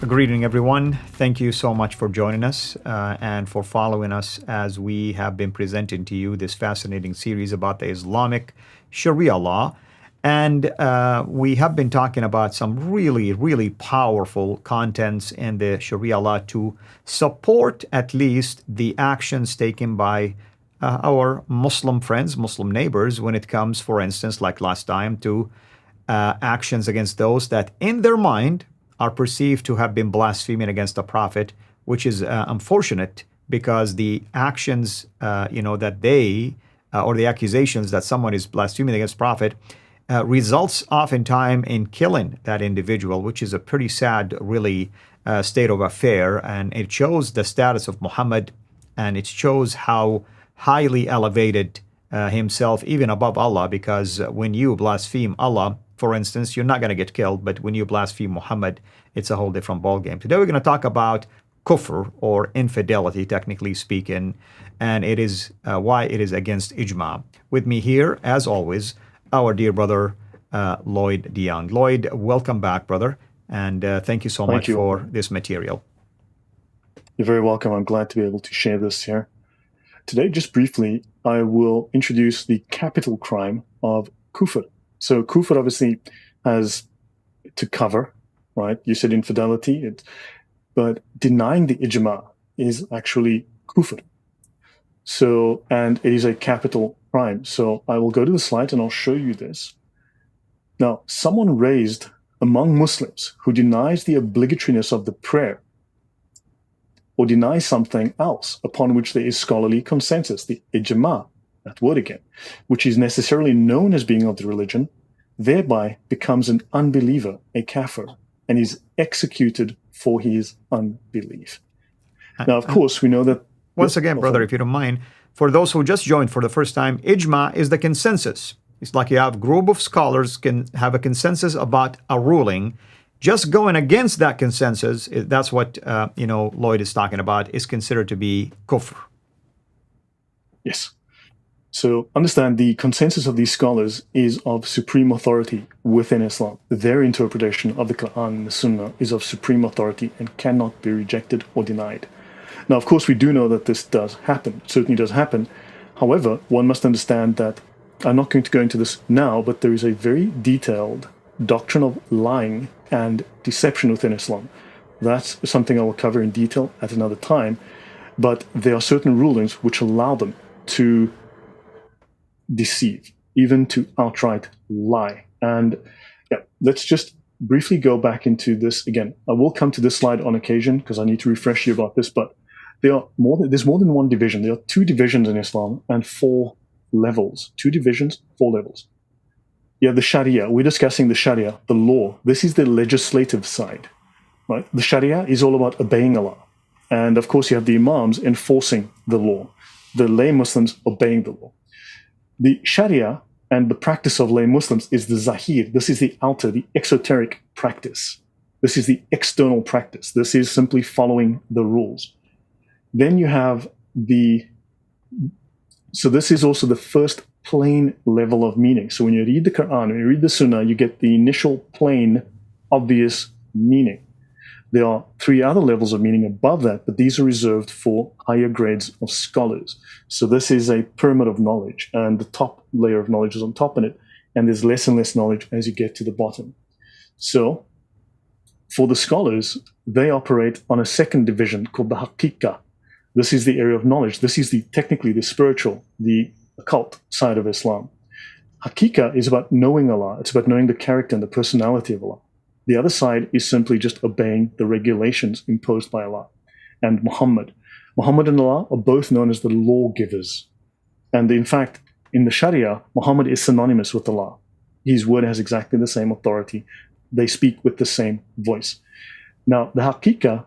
Greeting, everyone. Thank you so much for joining us and for following us as we have been presenting to you this fascinating series about the Islamic Sharia law. And we have been talking about some really, really powerful contents in the Sharia law to support at least the actions taken by our Muslim friends, Muslim neighbors, when it comes, for instance, like last time, to actions against those that in their mind are perceived to have been blaspheming against the Prophet, which is unfortunate because the actions, that they, or the accusations that someone is blaspheming against Prophet, results oftentimes in killing that individual, which is a pretty sad, really, state of affair. And it shows the status of Muhammad, and it shows how highly elevated himself, even above Allah, because when you blaspheme Allah, for instance, you're not going to get killed, but when you blaspheme Muhammad, it's a whole different ballgame. Today we're going to talk about Kufr, or infidelity, technically speaking, and it is why it is against Ijma. With me here, as always, our dear brother, Lloyd DeYoung. Lloyd, welcome back, brother, and thank you so much for this material. You're very welcome. I'm glad to be able to share this here. Today, just briefly, I will introduce the capital crime of Kufr. So Kufr obviously has to cover, right? You said infidelity, but denying the Ijma is actually Kufr. So, and it is a capital crime. So I will go to the slide and I'll show you this. Now, someone raised among Muslims who denies the obligatoriness of the prayer or denies something else upon which there is scholarly consensus, the Ijma, that word again, which is necessarily known as being of the religion, thereby becomes an unbeliever, a kafir, and is executed for his unbelief. Now, of course, we know that... Once again, brother, if you don't mind, for those who just joined for the first time, Ijma is the consensus. It's like you have a group of scholars can have a consensus about a ruling. Just going against that consensus, that's what Lloyd is talking about, is considered to be kufr. Yes. So understand the consensus of these scholars is of supreme authority within Islam. Their interpretation of the Quran and the Sunnah is of supreme authority and cannot be rejected or denied. Now, of course, we do know that this does happen. It certainly does happen. However, one must understand that, I'm not going to go into this now, but there is a very detailed doctrine of lying and deception within Islam. That's something I will cover in detail at another time. But there are certain rulings which allow them to deceive, even to outright lie. And let's just briefly go back into this again. I will come to this slide on occasion because I need to refresh you about this, but there's more than one division. There are two divisions in Islam and 4 levels. 2 divisions, 4 levels. Yeah, the Sharia. We're discussing the Sharia, the law. This is the legislative side, right? The Sharia is all about obeying Allah. And of course, you have the Imams enforcing the law, the lay Muslims obeying the law. The Sharia and the practice of lay Muslims is the Zahir. This is the outer, the exoteric practice. This is the external practice. This is simply following the rules. Then you have so this is also the first plain level of meaning. So when you read the Quran, when you read the Sunnah, you get the initial plain, obvious meaning. There are 3 other levels of meaning above that, but these are reserved for higher grades of scholars. So this is a pyramid of knowledge, and the top layer of knowledge is on top of it, and there's less and less knowledge as you get to the bottom. So for the scholars, they operate on a second division called the Haqiqah. This is the area of knowledge. This is technically the spiritual, the occult side of Islam. Haqiqah is about knowing Allah. It's about knowing the character and the personality of Allah. The other side is simply just obeying the regulations imposed by Allah and Muhammad. Muhammad and Allah are both known as the lawgivers. And in fact, in the Sharia, Muhammad is synonymous with Allah. His word has exactly the same authority. They speak with the same voice. Now, the Haqiqah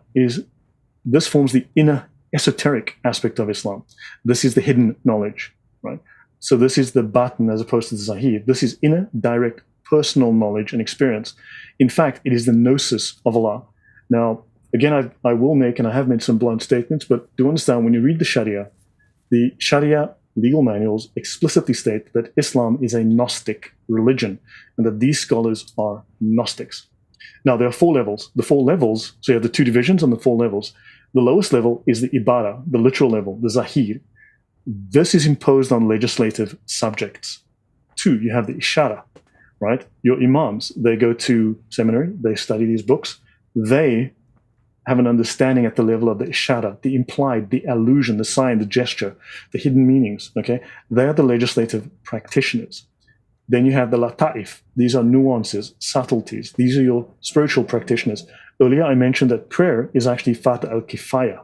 this forms the inner esoteric aspect of Islam. This is the hidden knowledge, right? So this is the batin as opposed to the zahir. This is inner, direct, personal knowledge and experience. In fact, it is the gnosis of Allah. Now, again, I will make, and I have made some blunt statements, but do understand when you read the Sharia legal manuals explicitly state that Islam is a Gnostic religion and that these scholars are Gnostics. Now, there are 4 levels. The 4 levels, so you have the 2 divisions and the 4 levels. The lowest level is the ibara, the literal level, the zahir. This is imposed on legislative subjects. 2, you have the ishara, right? Your imams, they go to seminary, they study these books. They have an understanding at the level of the ishara, the implied, the allusion, the sign, the gesture, the hidden meanings, okay? They are the legislative practitioners. Then you have the lata'if. These are nuances, subtleties. These are your spiritual practitioners. Earlier, I mentioned that prayer is actually fard al-kifaya.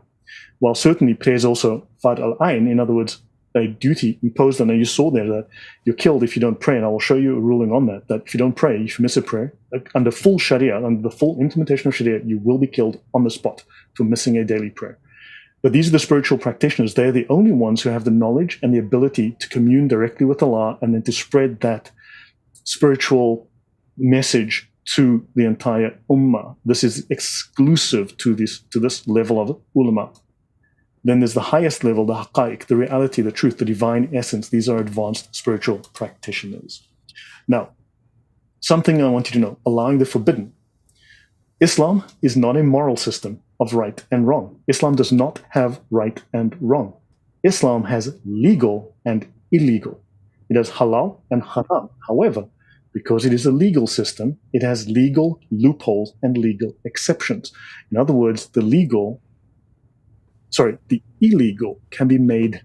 While certainly prayer is also fard al-ain, in other words, a duty imposed on you. You saw there that you're killed if you don't pray, and I will show you a ruling on that, that if you don't pray, if you miss a prayer, under full Sharia, under the full implementation of Sharia, you will be killed on the spot for missing a daily prayer. But these are the spiritual practitioners. They're the only ones who have the knowledge and the ability to commune directly with Allah and then to spread that spiritual message to the entire ummah. This is exclusive to this level of ulama. Then there's the highest level, the haqa'iq, the reality, the truth, the divine essence. These are advanced spiritual practitioners. Now, something I want you to know, allowing the forbidden. Islam is not a moral system of right and wrong. Islam does not have right and wrong. Islam has legal and illegal. It has halal and haram. However, because it is a legal system, it has legal loopholes and legal exceptions. In other words, the illegal can be made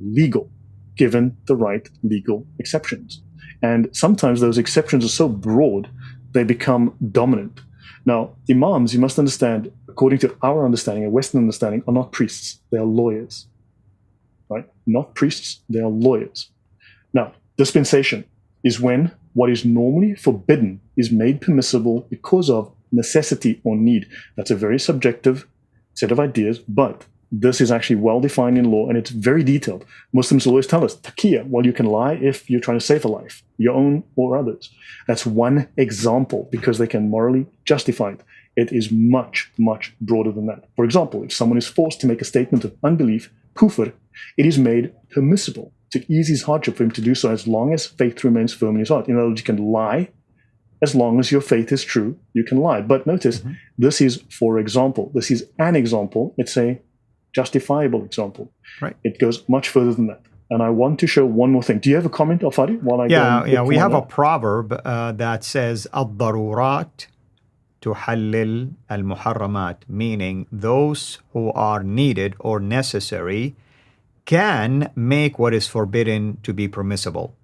legal given the right legal exceptions. And sometimes those exceptions are so broad, they become dominant. Now, imams, you must understand, according to our understanding, a Western understanding, are not priests. They are lawyers, right? Not priests, they are lawyers. Now, dispensation is when what is normally forbidden is made permissible because of necessity or need. That's a very subjective set of ideas, but this is actually well defined in law and it's very detailed. Muslims always tell us, taqiyya, well, you can lie if you're trying to save a life, your own or others. That's one example because they can morally justify it. It is much, much broader than that. For example, if someone is forced to make a statement of unbelief, kufr, it is made permissible to ease his hardship for him to do so as long as faith remains firm in his heart. In other words, you can lie as long as your faith is true, you can lie. But notice, this is for example. This is an example. It's a justifiable example. Right. It goes much further than that. And I want to show one more thing. Do you have a comment, Al-Fadi? We have a proverb that says, "Ad-darurat tuhallil al-muharramat," meaning those who are needed or necessary can make what is forbidden to be permissible.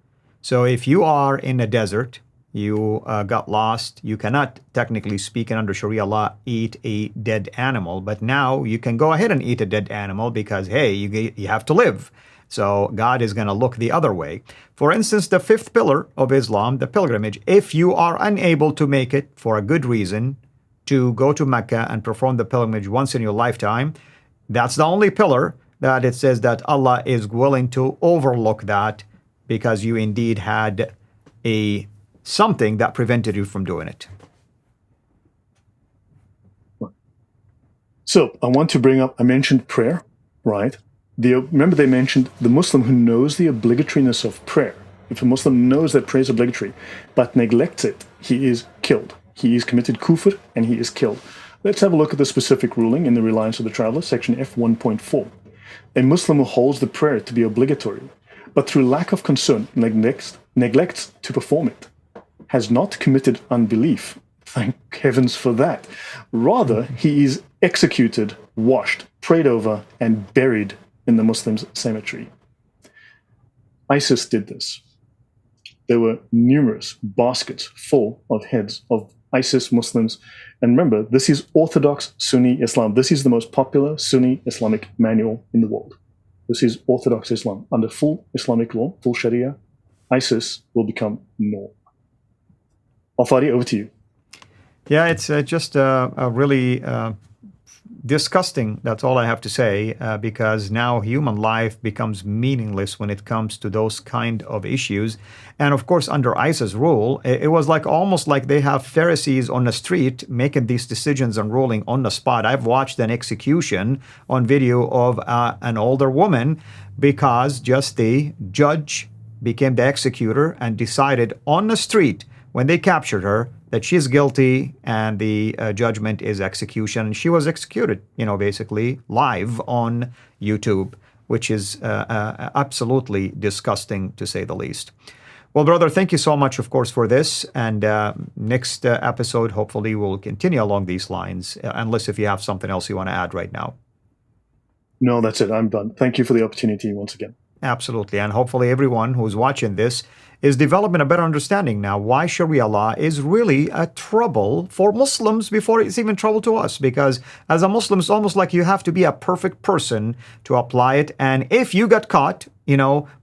So if you are in a desert, you got lost, you cannot, technically speaking, under Sharia law, eat a dead animal, but now you can go ahead and eat a dead animal because, hey, you have to live. So God is going to look the other way. For instance, the 5th pillar of Islam, the pilgrimage, if you are unable to make it for a good reason to go to Mecca and perform the pilgrimage once in your lifetime, that's the only pillar that it says that Allah is willing to overlook that because you indeed had something that prevented you from doing it. So I want to bring up, I mentioned prayer, right? Remember they mentioned the Muslim who knows the obligatoriness of prayer. If a Muslim knows that prayer is obligatory, but neglects it, he is killed. He is committed kufr and he is killed. Let's have a look at the specific ruling in the Reliance of the Traveler, section F 1.4. A Muslim who holds the prayer to be obligatory, but through lack of concern neglects to perform it, has not committed unbelief. Thank heavens for that. Rather, he is executed, washed, prayed over, and buried in the Muslims' cemetery. ISIS did this. There were numerous baskets full of heads of ISIS Muslims. And remember, this is Orthodox Sunni Islam. This is the most popular Sunni Islamic manual in the world. This is Orthodox Islam. Under full Islamic law, full Sharia, ISIS will become norm. Al-Fadi, over to you. Yeah, it's just a really disgusting, that's all I have to say, because now human life becomes meaningless when it comes to those kind of issues. And of course, under ISIS rule, it was almost like they have Pharisees on the street making these decisions and ruling on the spot. I've watched an execution on video of an older woman because just the judge became the executor and decided on the street when they captured her that she's guilty and the judgment is execution. And she was executed, basically live on YouTube, which is absolutely disgusting to say the least. Well, brother, thank you so much, of course, for this. And next episode, hopefully, we'll continue along these lines, unless if you have something else you want to add right now. No, that's it. I'm done. Thank you for the opportunity once again. Absolutely. And hopefully everyone who's watching this is developing a better understanding now why Sharia law is really a trouble for Muslims before it's even trouble to us. Because as a Muslim, it's almost like you have to be a perfect person to apply it. And if you get caught,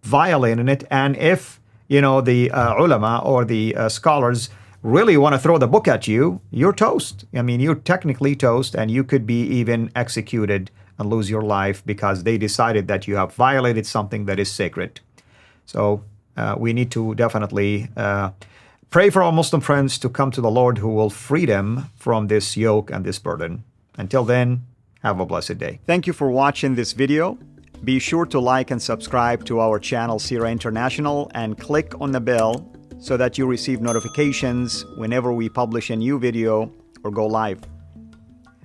violating it, and if, the ulama or the scholars really want to throw the book at you, you're toast. I mean, you're technically toast, and you could be even executed and lose your life because they decided that you have violated something that is sacred. So we need to definitely pray for our Muslim friends to come to the Lord, who will free them from this yoke and this burden. Until then, have a blessed day. Thank you for watching this video. Be sure to like and subscribe to our channel, Sira International, and click on the bell so that you receive notifications whenever we publish a new video or go live.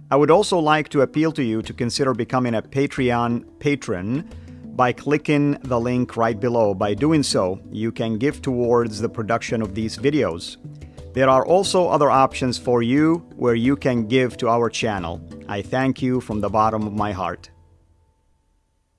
I would also like to appeal to you to consider becoming a Patreon patron by clicking the link right below. By doing so, you can give towards the production of these videos. There are also other options for you where you can give to our channel. I thank you from the bottom of my heart.